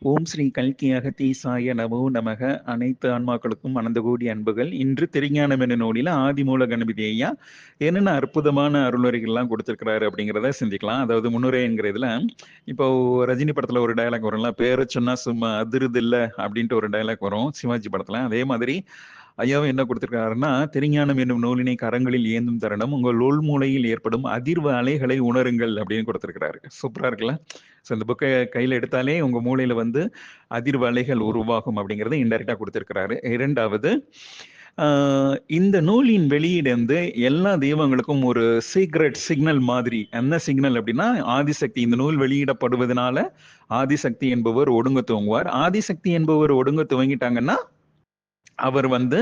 ஓம் ஸ்ரீ கல்கி அகத்தீசாய நமோ நமக. அனைத்து ஆன்மாக்களுக்கும் அனந்த கோடி அன்புகள். இன்று திருஞானம் என்ற நூலில் ஆதிமூல கணபதி ஐயா என்னென்ன அற்புதமான அருளுரைகள்லாம் கொடுத்திருக்கிறாரு அப்படிங்கிறத சிந்திக்கலாம். அதாவது முன்னுரை என்கிறதுல இப்போ ரஜினி படத்துல ஒரு டயலாக் வரும்ல, பேரை சொன்னா சும்மா அதிருது இல்ல அப்படின்ட்டு ஒரு டயலாக் வரும் சிவாஜி படத்துல. அதே மாதிரி ஐயாவும் என்ன கொடுத்திருக்காருன்னா, திருஞானம் என்னும் நூலினை கரங்களில் ஏந்தும் தருணம் உங்கள் உள் மூலையில் ஏற்படும் அதிர்வு அலைகளை உணருங்கள் அப்படின்னு கொடுத்திருக்கிறாரு. சூப்பரா இருக்குல்ல? ஸோ இந்த புக்கை கையில் எடுத்தாலே உங்க மூளையில வந்து அதிர்வு அலைகள் உருவாகும் அப்படிங்கறத இன்டைரக்டா கொடுத்திருக்கிறாரு. இரண்டாவது, இந்த நூலின் வெளியீடு வந்து எல்லா தெய்வங்களுக்கும் ஒரு சீக்ரெட் சிக்னல் மாதிரி. என்ன சிக்னல் அப்படின்னா, ஆதிசக்தி இந்த நூல் வெளியிடப்படுவதனால ஆதிசக்தி என்பவர் ஒடுங்க துவங்குவார். ஆதிசக்தி என்பவர் ஒடுங்க துவங்கிட்டாங்கன்னா அவர் வந்து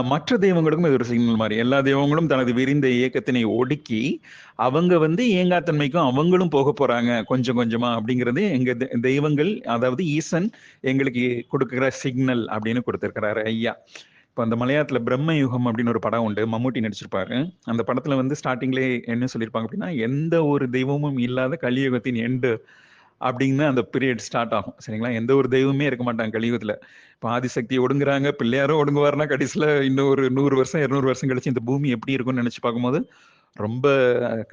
மற்ற தெய்வங்களுக்கும் இது ஒரு சிக்னல் மாதிரி. எல்லா தெய்வங்களும் தனது விரிந்த இயக்கத்தினை ஒடுக்கி அவங்க வந்து ஏங்காத்தன்மைக்கும் அவங்களும் போக போறாங்க கொஞ்சம் கொஞ்சமா அப்படிங்கிறது எங்க தெய்வங்கள், அதாவது ஈசன் எங்களுக்கு கொடுக்கிற சிக்னல் அப்படின்னு கொடுத்திருக்கிறாரு ஐயா. இப்போ அந்த மலையாளத்துல பிரம்ம யுகம் அப்படின்னு ஒரு படம் உண்டு, மம்முட்டி நடிச்சிருப்பாரு. அந்த படத்துல வந்து ஸ்டார்டிங்லேயே என்ன சொல்லியிருப்பாங்க அப்படின்னா, எந்த ஒரு தெய்வமும் இல்லாத கலியுகத்தின் எண்டு அப்படின்னு அந்த பீரியட் ஸ்டார்ட் ஆகும். சரிங்களா? எந்த ஒரு தெய்வமே இருக்க மாட்டாங்க கலியுகத்துல. இப்போ ஆதிசக்தி ஒடுங்குறாங்க, பிள்ளையாரும் ஒடுங்குவாருன்னா கடைசியில இன்னும் ஒரு 100 வருஷம் 200 வருஷம் கழிச்சு இந்த பூமி எப்படி இருக்கும்னு நினைச்சு பார்க்கும்போது ரொம்ப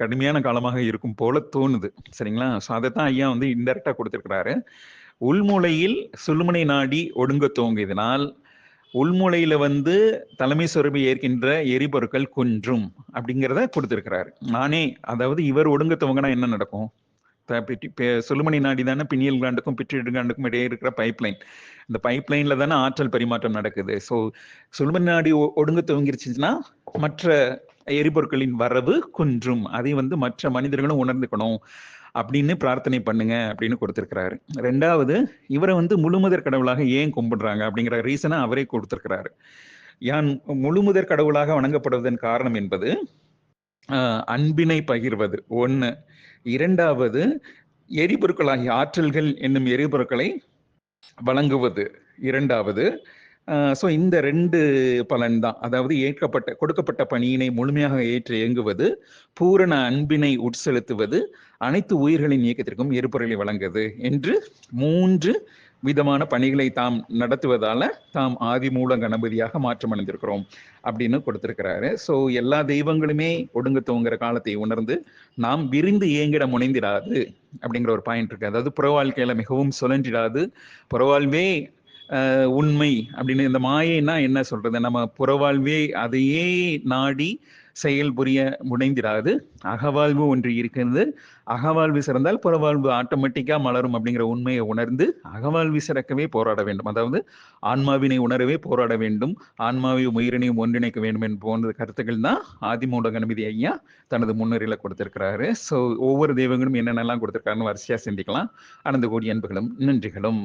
கடுமையான காலமாக இருக்கும் போல தோணுது. சரிங்களா? ஸோ அதைத்தான் ஐயா வந்து இன்டெரக்டா கொடுத்திருக்கிறாரு. உள்மூலையில் சுழுமுனை நாடி ஒடுங்க துவங்கியதனால் உள்மூலையில வந்து தலைமை சொருபி ஏற்கின்ற எரிபொருட்கள் குன்றும் அப்படிங்கிறத கொடுத்திருக்கிறாரு. நானே, அதாவது இவர் ஒடுங்க துவங்கினா என்ன நடக்கும்? சுழுமணி நாடி தானே பினியல் கிளாண்டுக்கும் பிட்யூட்டரி கிளாண்டுக்கும் இடையே இருக்கிற பைப்லைன். இந்த பைப்லைன்ல தானே ஆற்றல் பரிமாற்றம் நடக்குது. ஸோ சுழுமணி நாடி ஒடுங்க துவங்கிருச்சுன்னா மற்ற எரிபொருட்களின் வரவு குன்றும். அதை வந்து மற்ற மனிதர்களும் உணர்ந்துக்கணும் அப்படின்னு பிரார்த்தனை பண்ணுங்க அப்படின்னு கொடுத்திருக்கிறாரு. ரெண்டாவது, இவரை வந்து முழுமுதற் கடவுளாக ஏன் கும்பிடுறாங்க அப்படிங்கிற ரீசனை அவரே கொடுத்திருக்கிறாரு. யான் முழுமுதற் கடவுளாக வணங்கப்படுவதன் காரணம் என்பது அன்பினை பகிர்வது ஒண்ணு. இரண்டாவது, எரிபொருட்களாகிய ஆற்றல்கள் என்னும் எரிபொருட்களை வழங்குவது இரண்டாவது. ஸோ இந்த 2 பலன் தான். அதாவது கொடுக்கப்பட்ட பணியினை முழுமையாக ஏற்று இயங்குவது, பூரண அன்பினை உட்செலுத்துவது, அனைத்து உயிர்களின் இயக்கத்திற்கும் எரிபொருளை வழங்குவது என்று 3 விதமான பணிகளை தாம் நடத்துவதால தாம் ஆதிமூல கணபதியாக மாற்றம் அடைந்திருக்கிறோம் அப்படின்னு கொடுத்திருக்கிறாரு. ஸோ எல்லா தெய்வங்களுமே ஒடுங்க துவங்குற காலத்தை உணர்ந்து நாம் விரிந்து இயங்கிட முனைந்திடாது அப்படிங்கிற ஒரு பாயிண்ட் இருக்கு. அதாவது புற வாழ்க்கையில மிகவும் சுழன்றிடாது, புறவாழ்வே உண்மை அப்படின்னு. இந்த மாயைன்னா என்ன சொல்றது, நம்ம புறவாழ்வே அதையே நாடி செயல் புரிய முனைந்திடாது. அகவாழ்வு ஒன்று இருக்கிறது, அகவாழ்வு சிறந்தால் புறவாழ்வு ஆட்டோமேட்டிக்கா மலரும் அப்படிங்கிற உண்மையை உணர்ந்து அகவாழ்வு சிறக்கவே போராட வேண்டும். அதாவது ஆன்மாவினை உணரவே போராட வேண்டும், ஆன்மாவையும் உயிரினையும் ஒன்றிணைக்க வேண்டும் என்று போன்ற கருத்துக்கள் தான் ஆதிமூல கணபதி ஐயா தனது முன்னுரையில கொடுத்திருக்கிறாரு. ஸோ ஒவ்வொரு தெய்வங்களும் என்னென்னலாம் கொடுத்திருக்காருன்னு வரிசையா சிந்திக்கலாம். அனந்த கோடி அன்புகளும் நன்றிகளும்.